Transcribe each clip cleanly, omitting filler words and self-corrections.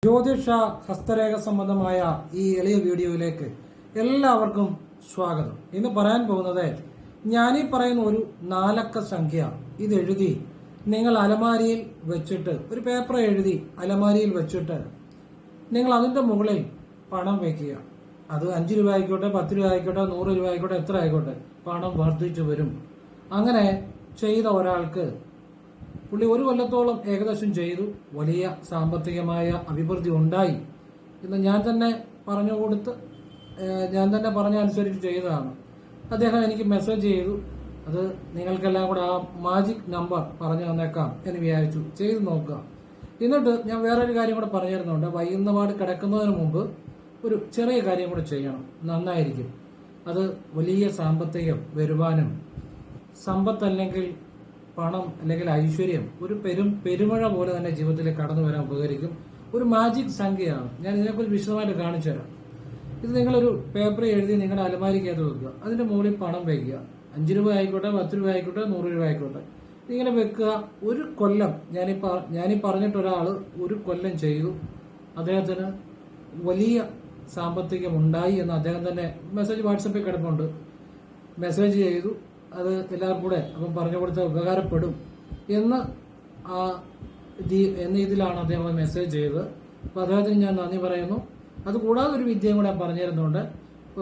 ജ്യോതിഷ ഹസ്തരേഖ സംബന്ധമായ ഈ എളിയ വീഡിയോയിലേക്ക് എല്ലാവർക്കും സ്വാഗതം. ഇന്ന് പറയാൻ പോകുന്നത് ഞാനീ പറയുന്ന ഒരു 4 അക്ക സംഖ്യ ഇതെഴുതി നിങ്ങൾ അലമാരിയിൽ വെച്ചിട്ട് ഒരു പേപ്പർ എഴുതി അലമാരിയിൽ വെച്ചിട്ട് നിങ്ങൾ അതിന്റെ മുകളിൽ പണം വയ്ക്കുക. അത് 5 രൂപ ആയിക്കോട്ടെ, 10 രൂപ ആയിക്കോട്ടെ, 100 രൂപ ആയിക്കോട്ടെ, എത്ര ആയിക്കോട്ടെ, പണം വർദ്ധിച്ചു വരും. അങ്ങനെ ചെയ്ത ഒരാൾക്ക് പുള്ളി 1 കൊല്ലത്തോളം ഏകദേശം ചെയ്തു, വലിയ സാമ്പത്തികമായ അഭിവൃദ്ധി ഉണ്ടായി എന്ന് ഞാൻ തന്നെ പറഞ്ഞു കൊടുത്ത് ഞാൻ തന്നെ പറഞ്ഞ അനുസരിച്ച് ചെയ്തതാണ്. അദ്ദേഹം എനിക്ക് മെസ്സേജ് ചെയ്തു. അത് നിങ്ങൾക്കെല്ലാം കൂടെ ആ മാജിക് നമ്പർ പറഞ്ഞു തന്നേക്കാം എന്ന് വിചാരിച്ചു. ചെയ്തു നോക്കുക. എന്നിട്ട് ഞാൻ വേറൊരു കാര്യം കൂടെ പറഞ്ഞു തരുന്നുണ്ട്. വൈകുന്നപാട് കിടക്കുന്നതിന് മുമ്പ് ഒരു ചെറിയ കാര്യം കൂടെ ചെയ്യണം, നന്നായിരിക്കും. അത് വലിയ സാമ്പത്തികം വരുവാനും സമ്പത്ത് അല്ലെങ്കിൽ പണം അല്ലെങ്കിൽ ഐശ്വര്യം ഒരു പെരുമഴ പോലെ തന്നെ ജീവിതത്തിലേക്ക് കടന്നു വരാൻ ഉപകരിക്കും. ഒരു മാജിക് സംഖ്യയാണ്. ഞാൻ ഇതിനെക്കുറിച്ച് വിശദമായിട്ട് കാണിച്ചു തരാം. ഇത് നിങ്ങളൊരു പേപ്പറിൽ എഴുതി നിങ്ങളുടെ അലമാരിക്കകത്ത് വെക്കുക. അതിന്റെ മുകളിൽ പണം വയ്ക്കുക. 5 രൂപ ആയിക്കോട്ടെ, 10 രൂപ ആയിക്കോട്ടെ, 100 രൂപ ആയിക്കോട്ടെ, ഇങ്ങനെ വെക്കുക. 1 കൊല്ലം ഞാനീ പറഞ്ഞിട്ട് ഒരാള് 1 കൊല്ലം ചെയ്തു. അദ്ദേഹത്തിന് വലിയ സാമ്പത്തികം ഉണ്ടായി എന്ന് അദ്ദേഹം തന്നെ മെസ്സേജ് വാട്സപ്പിൽ കിടപ്പുണ്ട്. മെസ്സേജ് ചെയ്തു. അത് എല്ലാവർക്കും കൂടെ അപ്പം പറഞ്ഞു കൊടുത്താൽ ഉപകാരപ്പെടും എന്ന് ഇതിലാണ് അദ്ദേഹം മെസ്സേജ് ചെയ്തത്. അപ്പോൾ അദ്ദേഹത്തിന് ഞാൻ നന്ദി പറയുന്നു. അതുകൂടാതെ ഒരു വിദ്യയും കൂടെ പറഞ്ഞു തരുന്നുണ്ട്.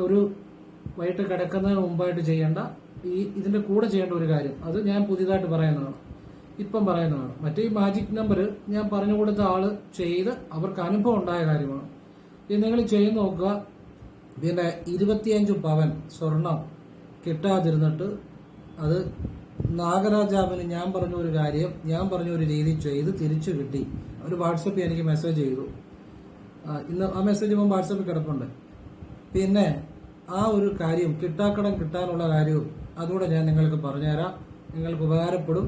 ഒരു വൈകിട്ട് കിടക്കുന്നതിന് മുമ്പായിട്ട് ചെയ്യേണ്ട ഇതിന്റെ കൂടെ ചെയ്യേണ്ട ഒരു കാര്യം, അത് ഞാൻ പുതിയതായിട്ട് പറയുന്നതാണ്, ഇപ്പം പറയുന്നതാണ്. മറ്റേ ഈ മാജിക് നമ്പർ ഞാൻ പറഞ്ഞു കൊടുത്ത ആള് ചെയ്ത് അവർക്ക് അനുഭവം ഉണ്ടായ കാര്യമാണ്. ഇത് നിങ്ങൾ ചെയ്ത് നോക്കുക. പിന്നെ 25 പവൻ സ്വർണം കിട്ടാതിരുന്നിട്ട് അത് നാഗരാജാവിന് ഞാൻ പറഞ്ഞ ഒരു കാര്യം, ഞാൻ പറഞ്ഞ ഒരു രീതി ചെയ്ത് തിരിച്ചു കിട്ടി. ഒരു വാട്സപ്പിൽ എനിക്ക് മെസ്സേജ് ചെയ്തു. ഇന്ന് ആ മെസ്സേജ് ഇപ്പം വാട്സപ്പിൽ കിടപ്പുണ്ട്. പിന്നെ ആ ഒരു കാര്യം കിട്ടാക്കടം കിട്ടാനുള്ള കാര്യവും അതുകൂടെ ഞാൻ നിങ്ങൾക്ക് പറഞ്ഞുതരാം. നിങ്ങൾക്ക് ഉപകാരപ്പെടും.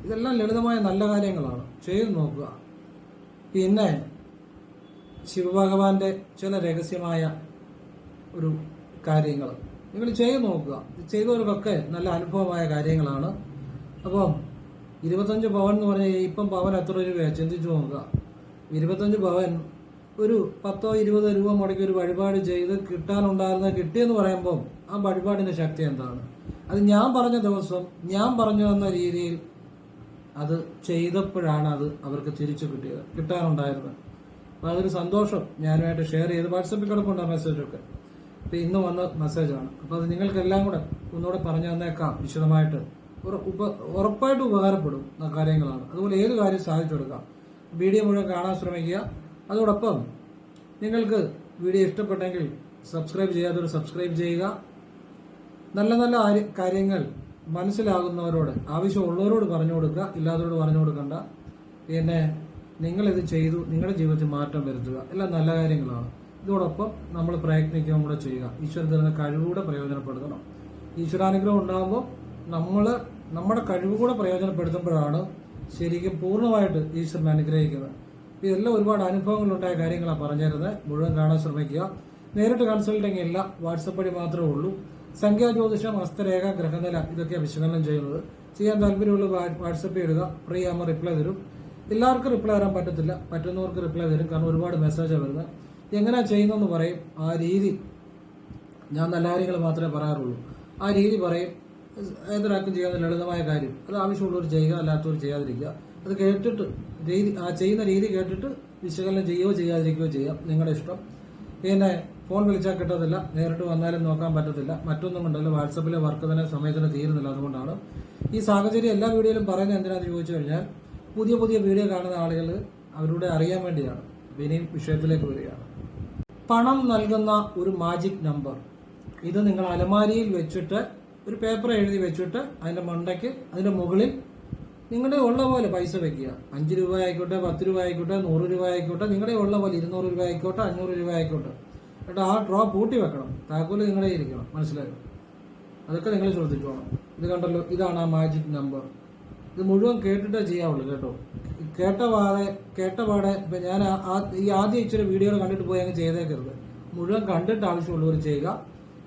ഇതെല്ലാം ലളിതമായ നല്ല കാര്യങ്ങളാണ്. ചെയ്തു നോക്കുക. പിന്നെ ശിവഭഗവാന്റെ ചില രഹസ്യമായ ഒരു കാര്യങ്ങൾ നിങ്ങൾ ചെയ്തു നോക്കുക. ചെയ്തവർക്കൊക്കെ നല്ല അനുഭവമായ കാര്യങ്ങളാണ്. അപ്പം 25 പവൻ എന്ന് പറഞ്ഞാൽ ഇപ്പം പവൻ എത്ര രൂപയാണ് ചിന്തിച്ചു നോക്കുക. 25 പവൻ ഒരു 10-20 രൂപ മുടക്കി ഒരു വഴിപാട് ചെയ്ത് കിട്ടാനുണ്ടായിരുന്ന കിട്ടിയെന്ന് പറയുമ്പോൾ ആ വഴിപാടിന്റെ ശക്തി എന്താണ്? അത് ഞാൻ പറഞ്ഞ ദിവസം ഞാൻ പറഞ്ഞു തന്ന രീതിയിൽ അത് ചെയ്തപ്പോഴാണ് അത് അവർക്ക് തിരിച്ചു കിട്ടാനുണ്ടായിരുന്നത്. അപ്പൊ അതൊരു സന്തോഷം ഞാനുമായിട്ട് ഷെയർ ചെയ്ത് വാട്സപ്പിൽ കിടപ്പുണ്ട് ആ മെസ്സേജൊക്കെ. അപ്പൊ ഇന്ന് വന്ന മെസ്സേജാണ്. അപ്പൊ അത് നിങ്ങൾക്കെല്ലാം കൂടെ ഒന്നുകൂടെ പറഞ്ഞു തന്നേക്കാം വിശദമായിട്ട്. ഉറപ്പായിട്ട് ഉപകാരപ്പെടും കാര്യങ്ങളാണ്. അതുപോലെ ഏത് കാര്യം സാധിച്ചു കൊടുക്കാം. വീഡിയോ മുഴുവൻ കാണാൻ ശ്രമിക്കുക. അതോടൊപ്പം നിങ്ങൾക്ക് വീഡിയോ ഇഷ്ടപ്പെട്ടെങ്കിൽ സബ്സ്ക്രൈബ് ചെയ്യാത്തവർ സബ്സ്ക്രൈബ് ചെയ്യുക. നല്ല നല്ല കാര്യങ്ങൾ മനസ്സിലാകുന്നവരോട്, ആവശ്യമുള്ളവരോട് പറഞ്ഞു കൊടുക്കുക, ഇല്ലാത്തവരോട് പറഞ്ഞു കൊടുക്കണ്ട. പിന്നെ നിങ്ങളിത് ചെയ്തു നിങ്ങളുടെ ജീവിതത്തിൽ മാറ്റം വരുത്തുക. എല്ലാം നല്ല കാര്യങ്ങളാണ്. ഇതോടൊപ്പം നമ്മൾ പ്രയത്നിക്കുകയും കൂടെ ചെയ്യുക. ഈശ്വരൻ തരുന്ന കഴിവുകൂടെ പ്രയോജനപ്പെടുത്തണം. ഈശ്വരാനുഗ്രഹം ഉണ്ടാകുമ്പോൾ നമ്മുടെ കഴിവുകൂടെ പ്രയോജനപ്പെടുത്തുമ്പോഴാണ് ശരിക്കും പൂർണ്ണമായിട്ട് ഈശ്വരൻ അനുഗ്രഹിക്കുന്നത്. ഇതെല്ലാം ഒരുപാട് അനുഭവങ്ങളുണ്ടായ കാര്യങ്ങളാണ് പറഞ്ഞിരുന്നത്. മുഴുവൻ കാണാൻ ശ്രമിക്കുക. നേരിട്ട് കൺസൾട്ടിങ് ഇല്ല, വാട്സപ്പ് വഴി മാത്രമേ ഉള്ളൂ. സംഖ്യാജ്യോതിഷം, ഹസ്തരേഖ, ഗ്രഹനില ഇതൊക്കെയാണ് വിശകലനം ചെയ്യുന്നത്. ചെയ്യാൻ താല്പര്യമുള്ള വാട്സപ്പ് ഇടുക. ഫ്രീ ആകുമ്പോൾ റിപ്ലൈ തരും. എല്ലാവർക്കും റിപ്ലൈ തരാൻ പറ്റത്തില്ല, പറ്റുന്നവർക്ക് റിപ്ലൈ തരും. കാരണം ഒരുപാട് മെസ്സേജാണ് വരുന്നത്. എങ്ങനെയാ ചെയ്യുന്നതെന്ന് പറയും. ആ രീതി ഞാൻ നല്ല കാര്യങ്ങൾ മാത്രമേ പറയാറുള്ളൂ. ആ രീതി പറയും. ഏതൊരാൾക്കും ചെയ്യാവുന്ന ലളിതമായ കാര്യം. അത് ആവശ്യമുള്ളവർ ചെയ്യുക, അല്ലാത്തവർ ചെയ്യാതിരിക്കുക. അത് കേട്ടിട്ട് ചെയ്യുന്ന രീതി കേട്ടിട്ട് വിശകലനം ചെയ്യുകയോ ചെയ്യാതിരിക്കുകയോ ചെയ്യാം, നിങ്ങളുടെ ഇഷ്ടം. പിന്നെ ഫോൺ വിളിച്ചാൽ കിട്ടത്തില്ല, നേരിട്ട് വന്നാലും നോക്കാൻ പറ്റത്തില്ല. മറ്റൊന്നും കൊണ്ടല്ല, വാട്സപ്പിലെ വർക്ക് തന്നെ സമയത്തിന് തീരുന്നില്ല. അതുകൊണ്ടാണ് ഈ സാഹചര്യം എല്ലാ വീഡിയോയിലും പറയുന്നത്. എന്തിനാണെന്ന് ചോദിച്ചു കഴിഞ്ഞാൽ പുതിയ വീഡിയോ കാണുന്ന ആളുകൾ അവരുടെ അറിയാൻ വേണ്ടിയാണ്. ഇനിയും വിഷയത്തിലേക്ക് വരികയാണ്. പണം നൽകുന്ന ഒരു മാജിക് നമ്പർ. ഇത് നിങ്ങൾ അലമാരിയിൽ വെച്ചിട്ട് ഒരു പേപ്പർ എഴുതി വെച്ചിട്ട് അതിന്റെ മുകളിൽ നിങ്ങളുടെ ഉള്ള പോലെ പൈസ വെക്കുക. 5 രൂപ ആയിക്കോട്ടെ, 10 രൂപ ആയിക്കോട്ടെ, 100 രൂപ ആയിക്കോട്ടെ, നിങ്ങളുടെ ഉള്ള പോലെ 200 രൂപ ആയിക്കോട്ടെ, 500 രൂപ ആയിക്കോട്ടെ. എന്നിട്ട് ആ ഡ്രോ പൂട്ടി വെക്കണം. താക്കോല് നിങ്ങളുടെ ഇരിക്കണം. മനസ്സിലായോ? അതൊക്കെ നിങ്ങൾ ശ്രദ്ധിച്ചോണം. ഇത് കണ്ടല്ലോ, ഇതാണ് ആ മാജിക് നമ്പർ. ഇത് മുഴുവൻ കേട്ടിട്ടേ ചെയ്യാവുള്ളൂ കേട്ടോ. കേട്ടപാടെ ഇപ്പൊ ഞാൻ ഈ ആദ്യം ഇച്ചിരി വീഡിയോകൾ കണ്ടിട്ട് പോയി അങ്ങ് ചെയ്തേക്കരുത്. മുഴുവൻ കണ്ടിട്ട് ആവശ്യമുള്ളവർ ചെയ്യുക.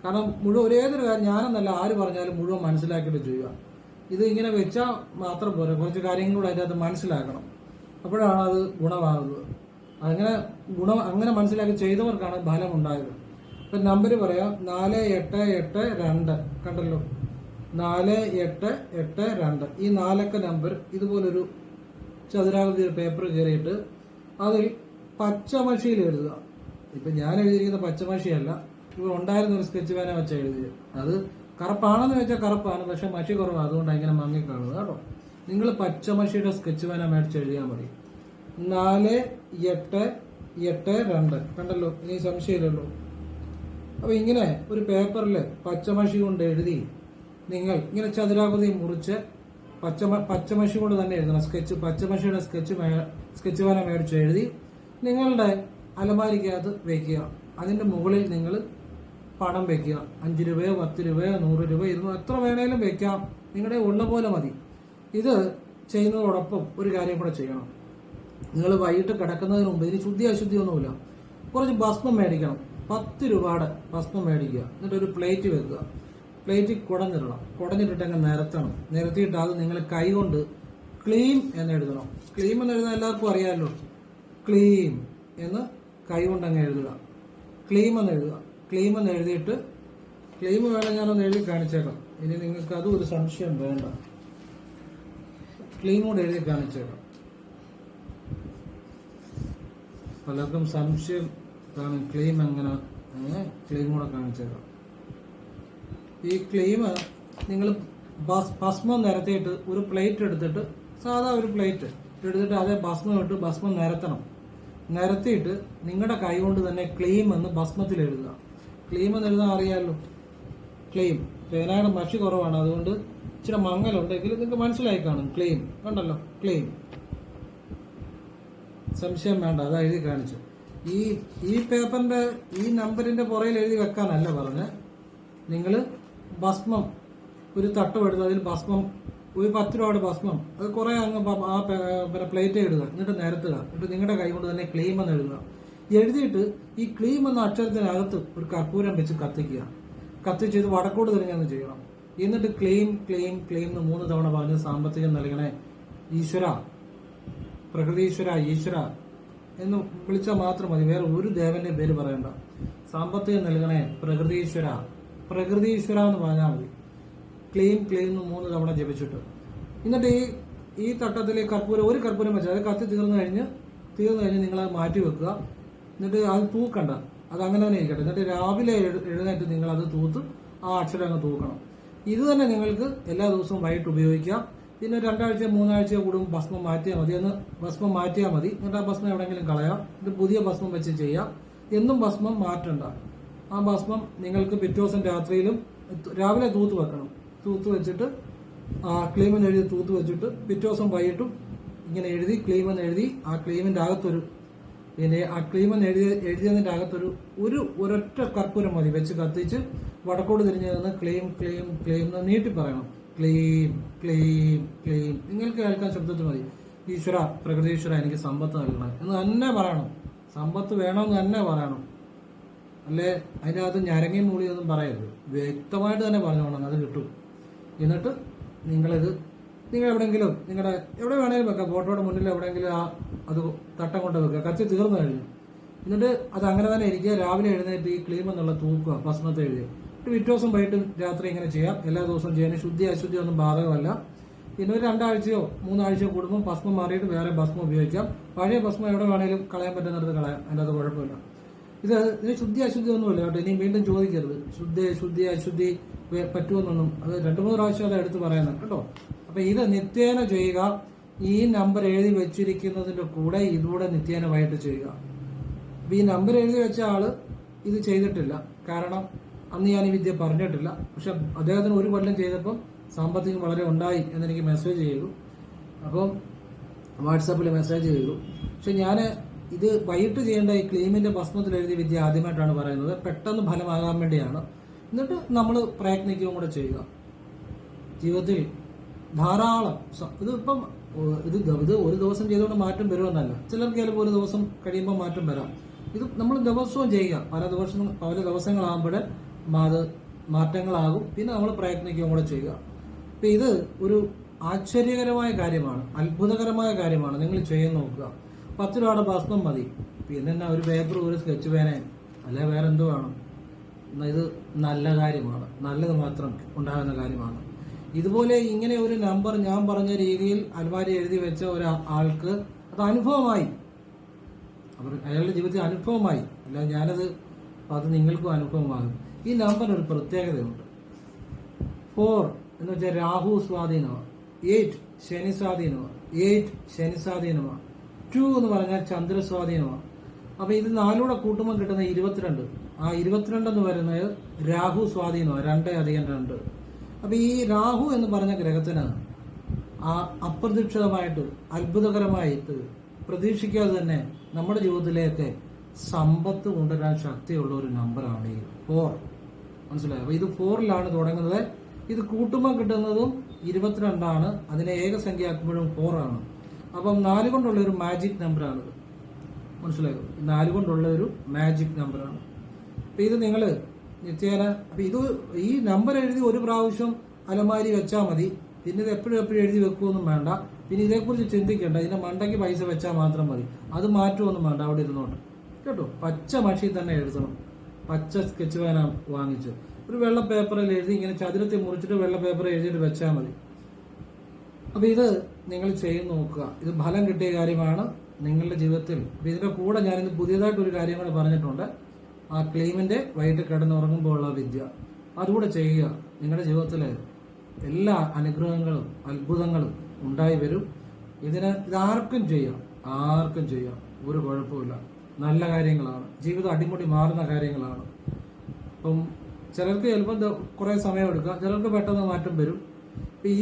കാരണം മുഴുവൻ ഏതൊരു കാര്യം ഞാനെന്നല്ല ആര് പറഞ്ഞാലും മുഴുവൻ മനസ്സിലാക്കിയിട്ട് ചെയ്യുക. ഇത് ഇങ്ങനെ വെച്ചാൽ മാത്രം പോരാ, കുറച്ച് കാര്യങ്ങളൂടെ അതിൻ്റെ അകത്ത് മനസ്സിലാക്കണം. അപ്പോഴാണ് അത് ഗുണമാകുന്നത്. അങ്ങനെ മനസ്സിലാക്കി ചെയ്തവർക്കാണ് ഫലം ഉണ്ടായത്. ഇപ്പൊ നമ്പർ പറയാം, 4882. കണ്ടല്ലോ, 4882. ഈ 4 നമ്പർ ഇതുപോലൊരു ചതുരാകൃതി പേപ്പർ കയറിയിട്ട് അതിൽ പച്ചമഷിയിൽ എഴുതുക. ഇപ്പൊ ഞാൻ എഴുതിയിരിക്കുന്ന പച്ചമഷിയല്ല, ഇവർ ഉണ്ടായിരുന്ന ഒരു സ്കെച്ച് പേന വെച്ച എഴുതിയത്. അത് കറുപ്പാണെന്ന് വെച്ചാൽ കറുപ്പാണ്, പക്ഷെ മഷി കുറവാണ്, അതുകൊണ്ടാണ് ഇങ്ങനെ മങ്ങിക്കാണുന്നത് കേട്ടോ. നിങ്ങൾ പച്ചമഷിയുടെ സ്കെച്ച് പേന മേടിച്ച് എഴുതിയാൽ മതി. 4882. കണ്ടല്ലോ, ഇനി സംശയമില്ലല്ലോ. അപ്പൊ ഇങ്ങനെ ഒരു പേപ്പറിൽ പച്ചമഷി കൊണ്ട് എഴുതി നിങ്ങൾ ഇങ്ങനെ ചതുരാകൃതി മുറിച്ച് പച്ചമഷി കൊണ്ട് തന്നെ എഴുതണം. പച്ചമഷിയുടെ സ്കെച്ച് പേന മേടിച്ച് എഴുതി നിങ്ങളുടെ അലമാരിക്കകത്ത് വെക്കുക. അതിന്റെ മുകളിൽ നിങ്ങൾ പണം വെക്കുക. 5 രൂപയോ 10 രൂപയോ 100 രൂപ 200 എത്ര വേണേലും വെക്കാം, നിങ്ങളുടെ ഉള്ള പോലെ മതി. ഇത് ചെയ്യുന്നതോടൊപ്പം ഒരു കാര്യം കൂടെ ചെയ്യണം. നിങ്ങൾ വൈകിട്ട് കിടക്കുന്നതിന് മുമ്പ്, ഇതിന് ശുദ്ധി അശുദ്ധി ഒന്നുമില്ല, കുറച്ച് ഭസ്മം മേടിക്കണം. 10 രൂപയുടെ ഭസ്മം മേടിക്കുക. എന്നിട്ട് ഒരു പ്ലേറ്റ് വെക്കുക. പ്ലേറ്റിൽ കുടഞ്ഞിടണം. കുടഞ്ഞിട്ടിട്ട് അങ്ങ് നിരത്തണം. നിരത്തിയിട്ട് അത് നിങ്ങൾ കൈ കൊണ്ട് ക്ലീം എന്ന് എഴുതണം. ക്ലീം എന്ന് എഴുതാൻ എല്ലാവർക്കും അറിയാമല്ലോ. ക്ലീം എന്ന് കൈ കൊണ്ട് അങ്ങ് എഴുതുക. ക്ലീം എന്ന് എഴുതുക. ക്ലീം എന്ന് എഴുതിയിട്ട്, ക്ലീം വേണം ഞാനൊന്ന് എഴുതി കാണിച്ചേക്കാം. ഇനി നിങ്ങൾക്ക് അതും ഒരു സംശയം വേണ്ട, ക്ലീം കൂടെ എഴുതി കാണിച്ചേക്കാം. പലർക്കും സംശയം കാണും, ക്ലീം എങ്ങനെ, ക്ലീം കൂടെ കാണിച്ചേക്കാം. ഈ ക്ലീം നിങ്ങൾ ഭസ്മം നിരത്തിയിട്ട് ഒരു പ്ലേറ്റ് എടുത്തിട്ട്, സാധാ ഒരു പ്ലേറ്റ് എടുത്തിട്ട് അതേ ഭസ്മം ഇട്ട് ഭസ്മം നിരത്തണം. നിരത്തിയിട്ട് നിങ്ങളുടെ കൈ കൊണ്ട് തന്നെ ക്ലീം എന്ന് ഭസ്മത്തിൽ എഴുതുക. ക്ലീം എന്ന് എഴുതാൻ അറിയാമല്ലോ. ക്ലീം പേനയുടെ മഷി കുറവാണ്, അതുകൊണ്ട് ഇച്ചിരി മങ്ങലുണ്ടെങ്കിൽ നിങ്ങൾക്ക് മനസ്സിലായി കാണും. ക്ലീം കണ്ടല്ലോ, ക്ലീം. സംശയം വേണ്ട, അതാ എഴുതി കാണിച്ചു. ഈ പേപ്പറിന്റെ ഈ നമ്പറിന്റെ പുറയിൽ എഴുതി വെക്കാനല്ല പറഞ്ഞ്, നിങ്ങൾ ഭസ്മം ഒരു തട്ടം എടുത്ത് അതിൽ ഭസ്മം ഒരു 10 രൂപയുടെ ഭസ്മം അത് കുറെ അങ്ങ് ആ പ്ലേറ്റ് ഇടുക. എന്നിട്ട് നിരത്തുക. എന്നിട്ട് നിങ്ങളുടെ കൈ കൊണ്ട് തന്നെ ക്ലീം എന്ന് എഴുതുക. എഴുതിയിട്ട് ഈ ക്ലീം എന്ന അക്ഷരത്തിനകത്ത് ഒരു കർപ്പൂരം വെച്ച് കത്തിക്കുക. കത്തിച്ച് ഇത് വടക്കോട് തിരിഞ്ഞെന്ന് ചെയ്യണം. എന്നിട്ട് ക്ലീം ക്ലീം ക്ലീം എന്ന് 3 തവണ പറഞ്ഞ് സാമ്പത്തികം നൽകണേ ഈശ്വര, പ്രകൃതീശ്വര, ഈശ്വര എന്ന് വിളിച്ചാൽ മാത്രം മതി. വേറെ ഒരു ദേവന്റെ പേര് പറയണ്ട. സാമ്പത്തികം നൽകണേ പ്രകൃതീശ്വര, പ്രകൃതീശ്വര എന്ന് പറഞ്ഞാൽ മതി. ക്ലീം ക്ലീം എന്ന് 3 തവണ ജപിച്ചിട്ട് എന്നിട്ട് ഈ തട്ടത്തിലെ ഒരു കർപ്പൂരം വെച്ചാൽ അത് കത്തി തീർന്നു കഴിഞ്ഞ് നിങ്ങൾ അത് മാറ്റി വെക്കുക. എന്നിട്ട് അത് തൂക്കണ്ട, അത് അങ്ങനെ തന്നെ ഇരിക്കട്ടെ. എന്നിട്ട് രാവിലെ എഴുന്നേറ്റ് നിങ്ങൾ അത് തൂത്ത് ആ അക്ഷരം അങ്ങ് തൂക്കണം. ഇത് തന്നെ നിങ്ങൾക്ക് എല്ലാ ദിവസവും വൈകിട്ട് ഉപയോഗിക്കാം. പിന്നെ 2 ആഴ്ച 3 ആഴ്ച കൂടുമ്പോൾ ഭസ്മം മാറ്റിയാൽ മതി. ഭസ്മം മാറ്റിയാൽ മതി. എന്നിട്ട് ആ ഭസ്മം എവിടെയെങ്കിലും കളയാം. ഇത് പുതിയ ഭസ്മം വെച്ച് ചെയ്യാം. എന്നും ഭസ്മം മാറ്റണ്ട. ആ ഭസ്മം നിങ്ങൾക്ക് പിറ്റേ ദിവസം രാത്രിയിലും രാവിലെ തൂത്ത് വെക്കണം. തൂത്ത് വെച്ചിട്ട് ക്ലീം എന്ന് എഴുതി തൂത്ത് വെച്ചിട്ട് പിറ്റേ ദിവസം വൈകിട്ടും ഇങ്ങനെ എഴുതി ക്ലീം എന്ന് എഴുതി ആ ക്ലീമിന്റെ അകത്തൊരു ആ ക്ലീം എന്ന് എഴുതിയതിന്റെ അകത്തൊരു ഒരൊറ്റ കർപ്പൂരം മതി വെച്ച് കത്തിച്ച് വടക്കോട് തിരിഞ്ഞു നിന്ന് ക്ലീം ക്ലീം ക്ലീം എന്ന് നീട്ടി പറയണം. ക്ലീം ക്ലീം ക്ലീം. നിങ്ങൾക്ക് കേൾക്കാൻ ശബ്ദത്തിൽ മതി. ഈശ്വര, പ്രകൃതീശ്വര, എനിക്ക് സമ്പത്ത് നൽകണം എന്ന് തന്നെ പറയണം. സമ്പത്ത് വേണമെന്ന് തന്നെ പറയണം. അല്ലേ അതിനകത്ത് ഞരങ്ങി മൂളിയൊന്നും പറയരുത്. വ്യക്തമായിട്ട് തന്നെ പറഞ്ഞോണം, അത് കിട്ടും. എന്നിട്ട് നിങ്ങൾ എവിടെയെങ്കിലും എവിടെ വേണമെങ്കിലും വെക്കാം. ഫോട്ടോയുടെ മുന്നിൽ എവിടെയെങ്കിലും അത് തട്ടം കൊണ്ട് വെക്കുക. കത്തി തീർന്നു കഴിഞ്ഞു. എന്നിട്ട് അത് അങ്ങനെ തന്നെ ഇരിക്കുക. രാവിലെ എഴുന്നേറ്റ് ഈ ക്ലീം എന്നുള്ള തൂക്കുക, ഭസ്മത്തെ എഴുതി. പിറ്റേ ദിവസം വൈകിട്ട് രാത്രി ഇങ്ങനെ ചെയ്യാം. എല്ലാ ദിവസവും ചെയ്യാൻ ശുദ്ധി അശുദ്ധി ഒന്നും ബാധകമല്ല. പിന്നെ ഒരു 2 ആഴ്ചയോ 3 ആഴ്ചയോ കൂടുമ്പോൾ ഭസ്മം മാറിയിട്ട് വേറെ ഭസ്മം ഉപയോഗിക്കാം. പഴയ ഭസ്മം എവിടെ വേണേലും കളയാൻ പറ്റുന്നിടത്ത് കളയാം. അതിൻ്റെ അത് കുഴപ്പമില്ല. ഇതിന് ശുദ്ധി അശുദ്ധി ഒന്നുമില്ല കേട്ടോ. ഇനി വീണ്ടും ചോദിക്കരുത് ശുദ്ധി അശുദ്ധി പറ്റുമെന്നൊന്നും. അത് 2-3 പ്രാവശ്യം അത് എടുത്ത് പറയുന്നത് കേട്ടോ. അപ്പൊ ഇത് നിത്യേന ചെയ്യുക. ഈ നമ്പർ എഴുതി വെച്ചിരിക്കുന്നതിന്റെ കൂടെ ഇതുകൂടെ നിത്യേന വൈകിട്ട് ചെയ്യുക. അപ്പൊ ഈ നമ്പർ എഴുതി വെച്ച ആള് ഇത് ചെയ്തിട്ടില്ല. കാരണം അന്ന് ഞാൻ ഈ വിദ്യ പറഞ്ഞിട്ടില്ല. പക്ഷെ അദ്ദേഹത്തിന് 1 കൊല്ലം ചെയ്തപ്പം സാമ്പത്തികം വളരെ ഉണ്ടായി എന്നെനിക്ക് മെസ്സേജ് ചെയ്തു. അപ്പം വാട്സാപ്പിൽ മെസ്സേജ് ചെയ്തു. പക്ഷെ ഞാൻ ഇത് വൈകിട്ട് ചെയ്യേണ്ട ഈ ക്ലീമിന്റെ ഭസ്മത്തിൽ എഴുതിയ വിദ്യ ആദ്യമായിട്ടാണ് പറയുന്നത്. പെട്ടെന്ന് ഫലമാകാൻ വേണ്ടിയാണ്. എന്നിട്ട് നമ്മൾ പ്രയത്നിക്കുകയും കൂടെ ചെയ്യുക. ജീവിതത്തിൽ ധാരാളം ഇത് ഒരു ദിവസം ചെയ്തുകൊണ്ട് മാറ്റം വരുമെന്നല്ല. ചിലർക്ക് ചിലപ്പോൾ ഒരു ദിവസം കഴിയുമ്പോൾ മാറ്റം വരാം. ഇത് നമ്മൾ ദിവസവും ചെയ്യുക. പല ദിവസങ്ങളാകുമ്പോൾ അത് മാറ്റങ്ങളാകും. പിന്നെ നമ്മൾ പ്രയത്നിക്കുകയും കൂടെ ചെയ്യുക. അപ്പൊ ഇത് ഒരു ആശ്ചര്യകരമായ കാര്യമാണ്, അത്ഭുതകരമായ കാര്യമാണ്. നിങ്ങൾ ചെയ്യാൻ നോക്കുക. 10 രൂപയുടെ ഭസ്മം മതി, പിന്നെ എന്നാ ഒരു പേപ്പർ, ഒരു സ്കെച്ച് പേനയും, അല്ലെ വേറെ എന്തോ വേണം. ഇത് നല്ല കാര്യമാണ്, നല്ലത് മാത്രം ഉണ്ടാകുന്ന കാര്യമാണ്. ഇതുപോലെ ഇങ്ങനെ ഒരു നമ്പർ ഞാൻ പറഞ്ഞ രീതിയിൽ അൽമാരി എഴുതി വെച്ച ഒരാൾക്ക് അത് അനുഭവമായി, അയാളുടെ ജീവിതത്തിൽ അനുഭവമായി. അല്ല അത് നിങ്ങൾക്കും അനുഭവമാകും. ഈ നമ്പർ ഒരു പ്രത്യേകതയുണ്ട്. 4 എന്ന് വെച്ചാൽ രാഹു സ്വാധീനമാണ്, 8 ശനി സ്വാധീനമാണ്, 2 എന്ന് പറഞ്ഞാൽ ചന്ദ്രസ്വാധീനമാണ്. അപ്പൊ ഇത് 4 കൂട്ടുമ്പോൾ കിട്ടുന്ന 22. ആ 22 എന്ന് പറയുന്നത് രാഹു സ്വാധീനമാണ്, 2+2. അപ്പൊ ഈ രാഹു എന്ന് പറഞ്ഞ ഗ്രഹത്തിന് അപ്രതീക്ഷിതമായിട്ട്, അത്ഭുതകരമായിട്ട്, പ്രതീക്ഷിക്കാതെ തന്നെ നമ്മുടെ ജീവിതത്തിലേക്ക് സമ്പത്ത് കൊണ്ടുവരാൻ ശക്തിയുള്ള ഒരു നമ്പറാണ് ഈ 4. മനസ്സിലായോ? അപ്പൊ ഇത് 4ലാണ് തുടങ്ങുന്നത്. ഇത് കൂട്ടുമ്പോൾ കിട്ടുന്നതും 22ആണ്. അതിനെ ഏകസംഖ്യയാക്കുമ്പോഴും 4 ആണ്. അപ്പം 4 കൊണ്ടുള്ള ഒരു മാജിക് നമ്പറാണിത്. മനസ്സിലായോ? 4 കൊണ്ടുള്ള ഒരു മാജിക് നമ്പറാണ്. അപ്പൊ ഇത് നിങ്ങൾ നിത്യേന, അപ്പൊ ഈ നമ്പർ എഴുതി ഒരു പ്രാവശ്യം അലമാരി വെച്ചാൽ മതി. പിന്നെ ഇത് എപ്പോഴും എഴുതി വെക്കുമൊന്നും വേണ്ട. പിന്നെ ഇതേക്കുറിച്ച് ചിന്തിക്കേണ്ട. ഇതിന്റെ മണ്ടയ്ക്ക് പൈസ വെച്ചാൽ മാത്രം മതി. അത് മാറ്റുമൊന്നും വേണ്ട, അവിടെ ഇരുന്നോണ്ട് കേട്ടോ. പച്ച മഷി തന്നെ എഴുതണം. പച്ച സ്കെച്ച് പേന വാങ്ങിച്ച് ഒരു വെള്ള പേപ്പറിൽ എഴുതി ഇങ്ങനെ ചതുരത്തിൽ മുറിച്ചിട്ട് വെള്ള പേപ്പറിൽ എഴുതിയിട്ട് വെച്ചാൽ മതി. അപ്പൊ ഇത് നിങ്ങൾ ചെയ്ത് നോക്കുക. ഇത് ഫലം കിട്ടിയ കാര്യമാണ് നിങ്ങളുടെ ജീവിതത്തിൽ. അപ്പൊ ഇതിന്റെ കൂടെ ഞാനിന്ന് പുതിയതായിട്ട് ഒരു കാര്യം കൂടെ പറഞ്ഞിട്ടുണ്ട്. ആ ക്ലെയിമിന്റെ വൈകിട്ട് കിടന്നുറങ്ങുമ്പോൾ ഉള്ള വിദ്യ അതുകൂടെ ചെയ്യുക. നിങ്ങളുടെ ജീവിതത്തിലെ എല്ലാ അനുഗ്രഹങ്ങളും അത്ഭുതങ്ങളും ഉണ്ടായി വരും. ഇതാർക്കും ചെയ്യാം, ഒരു കുഴപ്പമില്ല. നല്ല കാര്യങ്ങളാണ്, ജീവിതം അടിമുടി മാറുന്ന കാര്യങ്ങളാണ്. അപ്പം ചിലർക്ക് ചിലപ്പോൾ കുറെ സമയം എടുക്കാം, ചിലർക്ക് പെട്ടെന്ന് മാറ്റം വരും.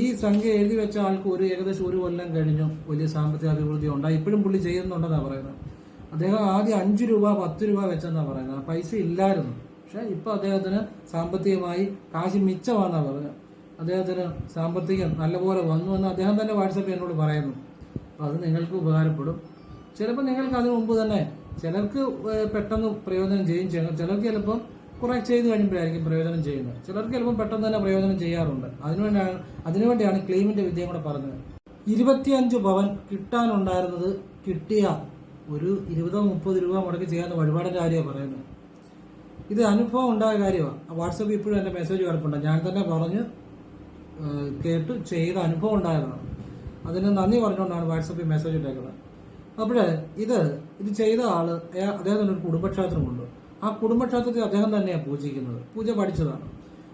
ഈ സംഖ്യ എഴുതി വെച്ച ആൾക്ക് ഏകദേശം 1 കൊല്ലം കഴിഞ്ഞു വലിയ സാമ്പത്തിക അഭിവൃദ്ധി ഉണ്ടായി. ഇപ്പോഴും പുള്ളി ചെയ്യുന്നുണ്ടെന്നാണ് പറയുന്നത്. അദ്ദേഹം ആദ്യം 5 രൂപ 10 രൂപ വെച്ചെന്നാണ് പറയുന്നത്. പൈസ ഇല്ലായിരുന്നു, പക്ഷെ ഇപ്പൊ അദ്ദേഹത്തിന് സാമ്പത്തികമായി കാശ് മിച്ചമാണെന്നാണ് പറഞ്ഞത്. അദ്ദേഹത്തിന് സാമ്പത്തികം നല്ലപോലെ വന്നുവെന്ന് അദ്ദേഹം തന്നെ വാട്സാപ്പിൽ എന്നോട് പറയുന്നു. അപ്പൊ അത് നിങ്ങൾക്ക് ഉപകാരപ്പെടും. ചിലപ്പോൾ നിങ്ങൾക്ക് അതിനു മുമ്പ് തന്നെ, ചിലർക്ക് പെട്ടെന്ന് പ്രയോജനം ചെയ്യും, ചിലർക്ക് ചിലപ്പം കുറെ ചെയ്ത് കഴിയുമ്പോഴായിരിക്കും പ്രയോജനം ചെയ്യുന്നത്. ചിലർക്ക് ചിലപ്പോൾ പെട്ടെന്ന് തന്നെ പ്രയോജനം ചെയ്യാറുണ്ട്. അതിനുവേണ്ടിയാണ് ക്ലെയിമിന്റെ വിദ്യയും കൂടെ പറഞ്ഞത്. 25 പവൻ കിട്ടാനുണ്ടായിരുന്നത് കിട്ടിയ ഒരു 20-30 രൂപ മുടക്കി ചെയ്യാവുന്ന വഴിപാടിന്റെ കാര്യമാണ് പറയുന്നത്. ഇത് അനുഭവം ഉണ്ടായ കാര്യമാണ്. വാട്സാപ്പിൽ ഇപ്പോഴും എന്റെ മെസ്സേജ് കിടപ്പുണ്ട്. ഞാൻ തന്നെ പറഞ്ഞ് കേട്ട് ചെയ്ത അനുഭവം ഉണ്ടായതാണ്. അതിന് നന്ദി പറഞ്ഞുകൊണ്ടാണ് വാട്സാപ്പിൽ മെസ്സേജ് ഇട്ടേക്കുന്നത്. അപ്പോഴേ ഇത് ചെയ്ത ആള്, അദ്ദേഹത്തിന് ഒരു കുടുംബക്ഷേത്രമുണ്ട്. ആ കുടുംബക്ഷേത്രത്തിൽ അദ്ദേഹം തന്നെയാണ് പൂജിക്കുന്നത്, പൂജ പഠിച്ചതാണ്.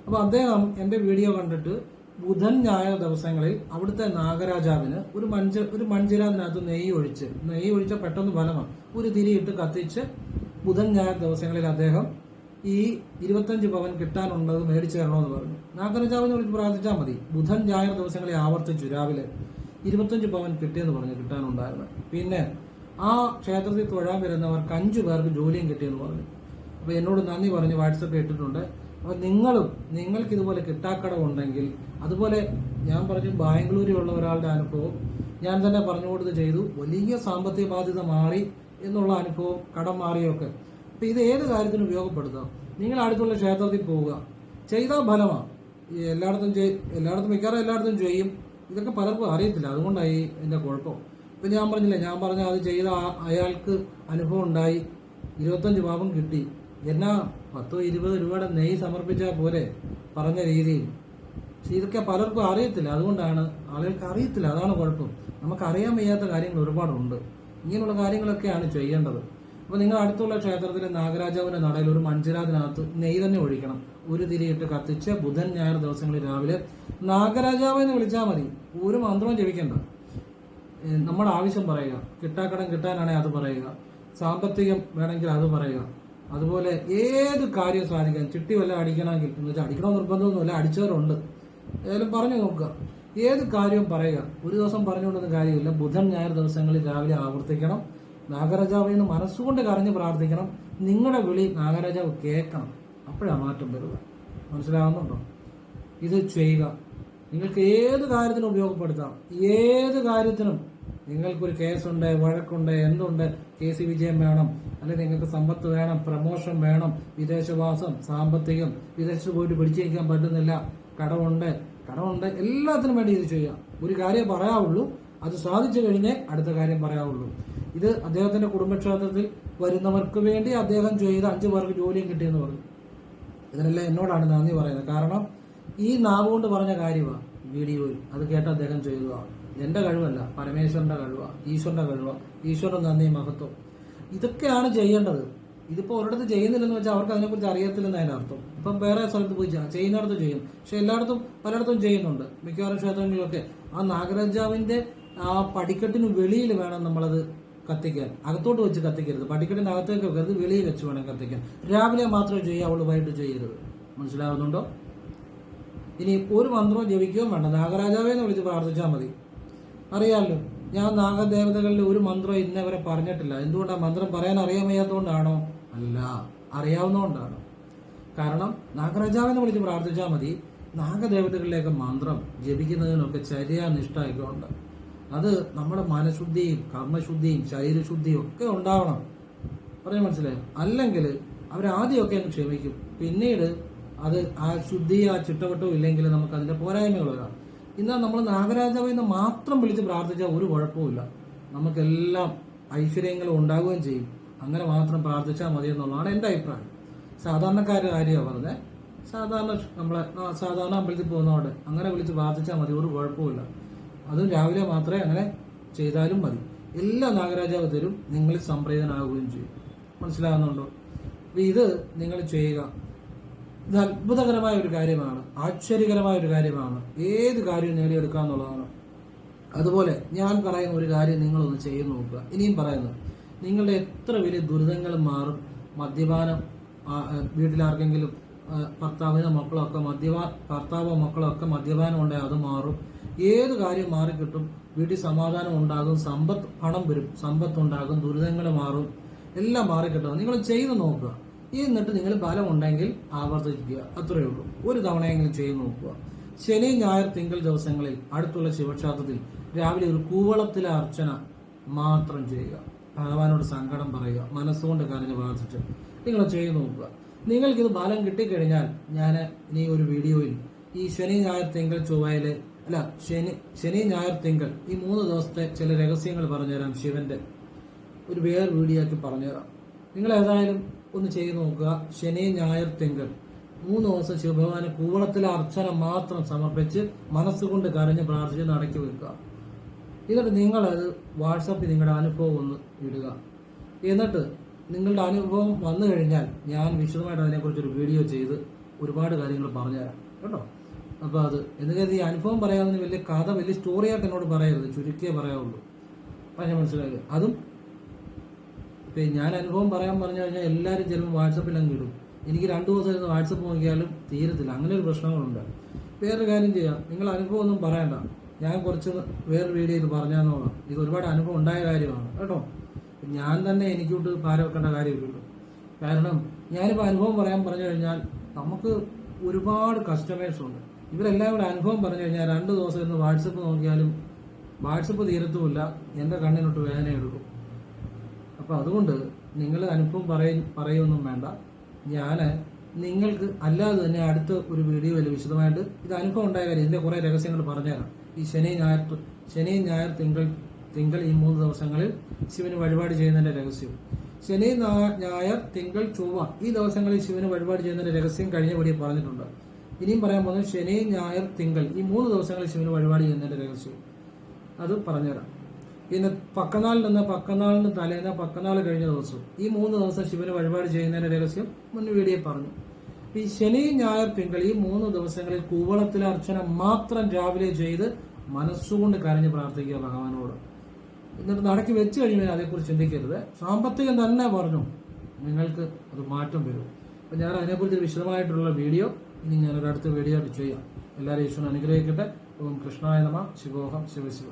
അപ്പൊ അദ്ദേഹം എന്റെ വീഡിയോ കണ്ടിട്ട് ബുധൻ ഞായർ ദിവസങ്ങളിൽ അവിടുത്തെ നാഗരാജാവിന് ഒരു മൺചിരാതിനകത്ത് നെയ്യ് ഒഴിച്ച പെട്ടെന്ന് ഫലമാണ്. ഒരു തിരിയിട്ട് കത്തിച്ച് ബുധൻ ഞായർ ദിവസങ്ങളിൽ അദ്ദേഹം ഈ 25 പവൻ കിട്ടാനുള്ളത് മേടിച്ചു തരണമെന്ന് പറഞ്ഞു. നാഗരാജാവിനെ വിളിച്ച് പ്രാർത്ഥിച്ചാൽ മതി. ബുധൻ ഞായർ ദിവസങ്ങളിൽ ആവർത്തിച്ചു രാവിലെ 25 പവൻ കിട്ടിയെന്ന് പറഞ്ഞു കിട്ടാനുണ്ടായിരുന്നു. പിന്നെ ആ ക്ഷേത്രത്തിൽ തൊഴാൻ വരുന്നവർക്ക് 5 പേർക്ക് ജോലിയും കിട്ടിയെന്ന് പറഞ്ഞു. അപ്പൊ എന്നോട് നന്ദി പറഞ്ഞ് വാട്സപ്പ് ഇട്ടിട്ടുണ്ട്. അപ്പൊ നിങ്ങൾക്ക് ഇതുപോലെ കിട്ടാക്കടമുണ്ടെങ്കിൽ, അതുപോലെ ഞാൻ പറഞ്ഞു ബാംഗ്ലൂരിലുള്ള ഒരാളുടെ അനുഭവം ഞാൻ തന്നെ പറഞ്ഞു കൊടുത്ത് ചെയ്തു, വലിയ സാമ്പത്തിക ബാധ്യത മാറി എന്നുള്ള അനുഭവം, കടം മാറിയൊക്കെ. അപ്പൊ ഇത് ഏത് കാര്യത്തിനും ഉപയോഗപ്പെടുത്താം. നിങ്ങൾ അടുത്തുള്ള ക്ഷേത്രത്തിൽ പോവുക, ചെയ്താൽ ഫലമാണ്. എല്ലായിടത്തും മിക്കവാറും എല്ലായിടത്തും ചെയ്യും. ഇതൊക്കെ പലർക്കും അറിയത്തില്ല, അതുകൊണ്ടായി എന്റെ കുഴപ്പം. ഇപ്പൊ ഞാൻ പറഞ്ഞ അത് ചെയ്ത അയാൾക്ക് അനുഭവം ഉണ്ടായി, 25 പാപം കിട്ടി. എന്നാ 10-20 രൂപയുടെ നെയ്യ് സമർപ്പിച്ചാൽ പോലെ പറഞ്ഞ രീതിയിൽ. പക്ഷെ ഇതൊക്കെ പലർക്കും അറിയത്തില്ല, അതുകൊണ്ടാണ് ആളുകൾക്ക് അറിയത്തില്ല, അതാണ് കുഴപ്പം. നമുക്ക് അറിയാൻ വയ്യാത്ത കാര്യങ്ങൾ ഒരുപാടുണ്ട്. ഇങ്ങനെയുള്ള കാര്യങ്ങളൊക്കെയാണ് ചെയ്യേണ്ടത്. അപ്പൊ നിങ്ങൾ അടുത്തുള്ള ക്ഷേത്രത്തിലെ നാഗരാജാവിന്റെ നടയിൽ ഒരു മൺചിരാതിനകത്ത് നെയ്യ് തന്നെ ഒഴിക്കണം. ഒരു തിരിയിട്ട് കത്തിച്ച് ബുധൻ ഞായർ ദിവസങ്ങളിൽ രാവിലെ നാഗരാജാവിനെ വിളിച്ചാൽ മതി. ഒരു മന്ത്രവും ജപിക്കണ്ട. നമ്മുടെ ആവശ്യം പറയുക. കിട്ടാക്കടം കിട്ടാനാണെങ്കിൽ അത് പറയുക. സാമ്പത്തികം വേണമെങ്കിൽ അത് പറയുക. അതുപോലെ ഏത് കാര്യം സാധിക്കാൻ, ചിട്ടി വല്ല അടിക്കണമെങ്കിൽ, എന്ന് വെച്ചാൽ അടിക്കണമെന്ന് നിർബന്ധമൊന്നുമില്ല, അടിച്ചവരുണ്ട്, ഏതായാലും പറഞ്ഞു നോക്കുക. ഏത് കാര്യവും പറയുക. ഒരു ദിവസം പറഞ്ഞുകൊണ്ടൊന്നും കാര്യമില്ല. ബുധൻ ഞായർ ദിവസങ്ങളിൽ രാവിലെ ആവർത്തിക്കണം. നാഗരാജാവിന് മനസ്സുകൊണ്ട് കരഞ്ഞ് പ്രാർത്ഥിക്കണം. നിങ്ങളുടെ വിളി നാഗരാജാവ് കേൾക്കണം. അപ്പോഴാണ് മാറ്റം വരിക. മനസ്സിലാവുന്നുണ്ടോ? ഇത് ചെയ്യുക. നിങ്ങൾക്ക് ഏത് കാര്യത്തിനും ഉപയോഗപ്പെടുത്താം. ഏത് കാര്യത്തിനും. നിങ്ങൾക്കൊരു കേസുണ്ട്, വഴക്കുണ്ട്, എന്തുണ്ട്, കേസ് വിജയം വേണം, അല്ലെങ്കിൽ നിങ്ങൾക്ക് സമ്പത്ത് വേണം, പ്രമോഷൻ വേണം, വിദേശവാസം, സാമ്പത്തികം, വിദേശത്ത് പോയിട്ട് പിടിച്ചു നിൽക്കാൻ പറ്റുന്നില്ല, കടമുണ്ട്, എല്ലാത്തിനും വേണ്ടി ഇത് ചെയ്യാം. ഒരു കാര്യം പറയാവുള്ളൂ, അത് സാധിച്ചു കഴിഞ്ഞേ അടുത്ത കാര്യം പറയാവുള്ളൂ. ഇത് അദ്ദേഹത്തിന്റെ കുടുംബക്ഷേത്രത്തിൽ വരുന്നവർക്ക് വേണ്ടി അദ്ദേഹം ചെയ്ത് 5 പേർക്ക് ജോലിയും കിട്ടിയെന്ന് പറഞ്ഞു. ഇതിനെല്ലാം എന്നോടാണ് നന്ദി പറയുന്നത്. കാരണം ഈ നാവ് കൊണ്ട് പറഞ്ഞ കാര്യമാണ് വീഡിയോയിൽ, അത് കേട്ട് അദ്ദേഹം ചെയ്തതാണ്. എന്റെ കഴിവല്ല, പരമേശ്വരന്റെ കഴിവാണ്, ഈശ്വരന്റെ കഴിവാണ്. ഈശ്വരൻ നന്ദി മഹത്വം. ഇതൊക്കെയാണ് ചെയ്യേണ്ടത്. ഇതിപ്പോ ഒരിടത്ത് ചെയ്യുന്നില്ലെന്ന് വെച്ചാൽ അവർക്ക് അതിനെക്കുറിച്ച് അറിയത്തില്ലെന്ന് അതിന്റെ അർത്ഥം. ഇപ്പം വേറെ സ്ഥലത്ത് പോയി ചെയ്യുന്നിടത്ത് ചെയ്യും, പക്ഷെ പലയിടത്തും ചെയ്യുന്നുണ്ട്. മിക്കവാറും ക്ഷേത്രങ്ങളിലൊക്കെ ആ നാഗരാജാവിന്റെ ആ പടിക്കെട്ടിന് വെളിയിൽ വേണം നമ്മളത് കത്തിക്കാൻ. അകത്തോട്ട് വെച്ച് കത്തിക്കരുത്, പടിക്കെട്ടിന് അകത്തേക്ക് വെക്കരുത്, വെളിയിൽ വെച്ച് വേണം കത്തിക്കാൻ. രാവിലെ മാത്രമേ ചെയ്യാവുള്ളൂ, വൈകിട്ട് ചെയ്യരുത്. മനസ്സിലാവുന്നുണ്ടോ? ഇനി ഒരു മന്ത്രവും ജപിക്കുകയും വേണ്ട, നാഗരാജാവേന്ന് വിളിച്ച് പ്രാർത്ഥിച്ചാൽ മതി. അറിയാമല്ലോ, ഞാൻ നാഗദേവതകളിൽ ഒരു മന്ത്രം ഇന്നവരെ പറഞ്ഞിട്ടില്ല. എന്തുകൊണ്ടാണ്? മന്ത്രം പറയാൻ അറിയാൻ വയ്യാത്തതുകൊണ്ടാണോ? അല്ല, അറിയാവുന്നതുകൊണ്ടാണ്. കാരണം നാഗരാജാവിനെ വിളിച്ച് പ്രാർത്ഥിച്ചാൽ മതി. നാഗദേവതകളിലേക്ക് മന്ത്രം ജപിക്കുന്നതിനൊക്കെ ചര്യാനിഷ്ഠയൊക്കെ ഉണ്ട്. അത് നമ്മുടെ മനഃശുദ്ധിയും കർമ്മശുദ്ധിയും ശരീരശുദ്ധിയും ഒക്കെ ഉണ്ടാവണം. പറയാൻ മനസ്സിലായോ? അല്ലെങ്കിൽ അവരാദ്യമൊക്കെ അങ്ങ് ക്ഷമിക്കും, പിന്നീട് അത് ആ ശുദ്ധി ആ ചിട്ടവട്ടവും ഇല്ലെങ്കിൽ നമുക്ക് അതിന്റെ പോരായ്മകൾ വരാം. എന്നാൽ നമ്മൾ നാഗരാജാവിനെ മാത്രം വിളിച്ച് പ്രാർത്ഥിച്ചാൽ ഒരു കുഴപ്പമില്ല, നമുക്കെല്ലാം ഐശ്വര്യങ്ങളും ഉണ്ടാവുകയും ചെയ്യും. അങ്ങനെ മാത്രം പ്രാർത്ഥിച്ചാൽ മതി എന്നുള്ളതാണ് എൻ്റെ അഭിപ്രായം. സാധാരണക്കാരുടെ കാര്യമാണ് പറഞ്ഞത്. സാധാരണ അമ്പലത്തിൽ പോകുന്നതോടെ അങ്ങനെ വിളിച്ച് പ്രാർത്ഥിച്ചാൽ മതി, ഒരു കുഴപ്പമില്ല. അതും രാവിലെ മാത്രമേ അങ്ങനെ ചെയ്താലും മതി. എല്ലാ നാഗരാജാവ് തരും, നിങ്ങൾ സംപ്രീതനാവുകയും ചെയ്യും. മനസ്സിലാകുന്നുണ്ടോ? ഇത് നിങ്ങൾ ചെയ്യുക. ഇത് അത്ഭുതകരമായ ഒരു കാര്യമാണ്, ആശ്ചര്യകരമായ ഒരു കാര്യമാണ്. ഏത് കാര്യവും നേടിയെടുക്കുക എന്നുള്ളതാണ്. അതുപോലെ ഞാൻ പറയുന്ന ഒരു കാര്യം നിങ്ങളൊന്ന് ചെയ്ത് നോക്കുക. ഇനിയും പറയുന്നത്, നിങ്ങളുടെ എത്ര വലിയ ദുരിതങ്ങൾ മാറും. മദ്യപാനം, വീട്ടിലാർക്കെങ്കിലും ഭർത്താവോ മക്കളോ ഒക്കെ മദ്യപാനം ഉണ്ടെങ്കിൽ അത് മാറും. ഏത് കാര്യം മാറിക്കിട്ടും. വീട്ടിൽ സമാധാനം ഉണ്ടാകും, പണം വരും, സമ്പത്തുണ്ടാകും, ദുരിതങ്ങൾ മാറും, എല്ലാം മാറിക്കിട്ടും. നിങ്ങൾ ചെയ്ത് നോക്കുക. എന്നിട്ട് നിങ്ങൾ ബലം ഉണ്ടെങ്കിൽ ആവർത്തിക്കുക. അത്രയേ ഉള്ളൂ. ഒരു തവണയെങ്കിലും ചെയ്ത് നോക്കുക. ശനി, ഞായർ, തിങ്കൾ ദിവസങ്ങളിൽ അടുത്തുള്ള ശിവക്ഷേത്രത്തിൽ രാവിലെ ഒരു കൂവളത്തിലെ അർച്ചന മാത്രം ചെയ്യുക. ഭഗവാനോട് സങ്കടം പറയുക, മനസ്സുകൊണ്ട് കരഞ്ഞ് പ്രാർത്ഥിച്ച് നിങ്ങൾ ചെയ്ത് നോക്കുക. നിങ്ങൾക്കിത് ബലം കിട്ടിക്കഴിഞ്ഞാൽ ഞാൻ ഇനി ഒരു വീഡിയോയിൽ ഈ ശനി, ഞായർ, തിങ്കൾ, ചൊവ്വയില് ശനി, ഞായർ, തിങ്കൾ ഈ 3 ദിവസത്തെ ചില രഹസ്യങ്ങൾ പറഞ്ഞുതരാം. ശിവന്റെ ഒരു വേറെ വീഡിയോ ആക്കി പറഞ്ഞുതരാം. നിങ്ങൾ ഏതായാലും ഒന്ന് ചെയ്ത് നോക്കുക. ശനി, ഞായർ, തിങ്കൾ 3 ദിവസം ശിവഭഗവാന് കൂവളത്തിലെ അർച്ചന മാത്രം സമർപ്പിച്ച് മനസ്സുകൊണ്ട് കരഞ്ഞ് പ്രാർത്ഥിച്ച് നടക്കി വെക്കുക. എന്നിട്ട് നിങ്ങളത് വാട്സാപ്പിൽ നിങ്ങളുടെ അനുഭവം ഒന്ന് ഇടുക. എന്നിട്ട് നിങ്ങളുടെ അനുഭവം വന്നു കഴിഞ്ഞാൽ ഞാൻ വിശദമായിട്ട് അതിനെക്കുറിച്ചൊരു വീഡിയോ ചെയ്ത് ഒരുപാട് കാര്യങ്ങൾ പറഞ്ഞുതരാം കേട്ടോ. അപ്പോൾ അത് എന്ന് കരുതി ഈ അനുഭവം പറയാവുന്നതിന് വലിയ കഥ, വലിയ സ്റ്റോറിയായിട്ട് എന്നോട് പറയരുത്, ചുരുക്കിയേ പറയാവുള്ളൂ. പറഞ്ഞ മനസ്സിലാക്കുക. അതും ഇപ്പം ഞാൻ അനുഭവം പറയാൻ പറഞ്ഞു കഴിഞ്ഞാൽ എല്ലാവരും ചിലപ്പോൾ വാട്സപ്പിൽ അങ്ങ് ഇടും. എനിക്ക് 2 ദിവസം ഇരുന്ന് വാട്സപ്പ് നോക്കിയാലും തീരത്തില്ല. അങ്ങനെ ഒരു പ്രശ്നങ്ങളുണ്ട്. വേറൊരു കാര്യം ചെയ്യാം, നിങ്ങൾ അനുഭവം ഒന്നും പറയണ്ട, ഞാൻ കുറച്ച് വേറൊരു വീഡിയോയിൽ പറഞ്ഞാന്നോളാം. ഇത് ഒരുപാട് അനുഭവം ഉണ്ടായ കാര്യമാണ് കേട്ടോ. ഞാൻ തന്നെ എനിക്കോട്ട് പാര വെക്കേണ്ട കാര്യമില്ലല്ലോ. കാരണം ഞാനിപ്പോൾ അനുഭവം പറയാൻ പറഞ്ഞു കഴിഞ്ഞാൽ നമുക്ക് ഒരുപാട് കസ്റ്റമേഴ്സ് ഉണ്ട്. ഇവരെല്ലാം കൂടെ അനുഭവം പറഞ്ഞു കഴിഞ്ഞാൽ 2 ദിവസം ഇരുന്ന് വാട്സപ്പ് നോക്കിയാലും വാട്സപ്പ് തീരത്തുമില്ല, എൻ്റെ കണ്ണിനൊട്ട് വേദന എടുക്കും. അപ്പോൾ അതുകൊണ്ട് നിങ്ങൾ അനുഭവം പറയുമൊന്നും വേണ്ട. ഞാൻ നിങ്ങൾക്ക് അല്ലാതെ തന്നെ അടുത്ത ഒരു വീഡിയോയിൽ വിശദമായിട്ട് ഇത് അനുഭവം ഉണ്ടായ കാര്യം, ഇതിൻ്റെ കുറേ രഹസ്യങ്ങൾ പറഞ്ഞുതരാം. ഈ ശനി, ഞായർ, തിങ്കൾ ഈ 3 ദിവസങ്ങളിൽ ശിവന് വഴിപാട് ചെയ്യുന്നതിന്റെ രഹസ്യം. ശനി, ഞായർ, തിങ്കൾ, ചൊവ്വ ഈ ദിവസങ്ങളിൽ ശിവന് വഴിപാട് ചെയ്യുന്നതിന്റെ രഹസ്യം കഴിഞ്ഞ വീഡിയോ പറഞ്ഞിട്ടുണ്ട്. ഇനിയും പറയാൻ പോകുന്നത് ശനി, ഞായർ, തിങ്കൾ ഈ 3 ദിവസങ്ങളിൽ ശിവന് വഴിപാട് ചെയ്യുന്നതിന്റെ രഹസ്യം. അത് പറഞ്ഞുതരാം. പിന്നെ പക്കനാളിന് തലേന്ന് പക്കനാൾ കഴിഞ്ഞ ദിവസം ഈ 3 ദിവസം ശിവന് വഴിപാട് ചെയ്യുന്നതിന്റെ രഹസ്യം മുൻ വീഡിയോ പറഞ്ഞു. ഈ ശനി, ഞായർ, തിങ്കൾ ഈ 3 ദിവസങ്ങളിൽ കൂവളത്തിലെ അർച്ചന മാത്രം രാവിലെ ചെയ്ത് മനസ്സുകൊണ്ട് കരഞ്ഞ് പ്രാർത്ഥിക്കുക ഭഗവാനോട്. എന്നിട്ട് നടക്കി വെച്ച് കഴിഞ്ഞാൽ അതേക്കുറിച്ച് ചിന്തിക്കരുത്. സാമ്പത്തികം തന്നെ പറഞ്ഞു, നിങ്ങൾക്ക് അത് മാറ്റം വരും. അപ്പം ഞാൻ അതിനെക്കുറിച്ച് വിശദമായിട്ടുള്ള വീഡിയോ ഇനി ഞാനൊരു അടുത്ത വീഡിയോ ആയിട്ട് ചെയ്യാം. എല്ലാവരും ഈശ്വരൻ അനുഗ്രഹിക്കട്ടെ. ഓം കൃഷ്ണായ നമഃ. ശിവോഹം ശിവശിവ.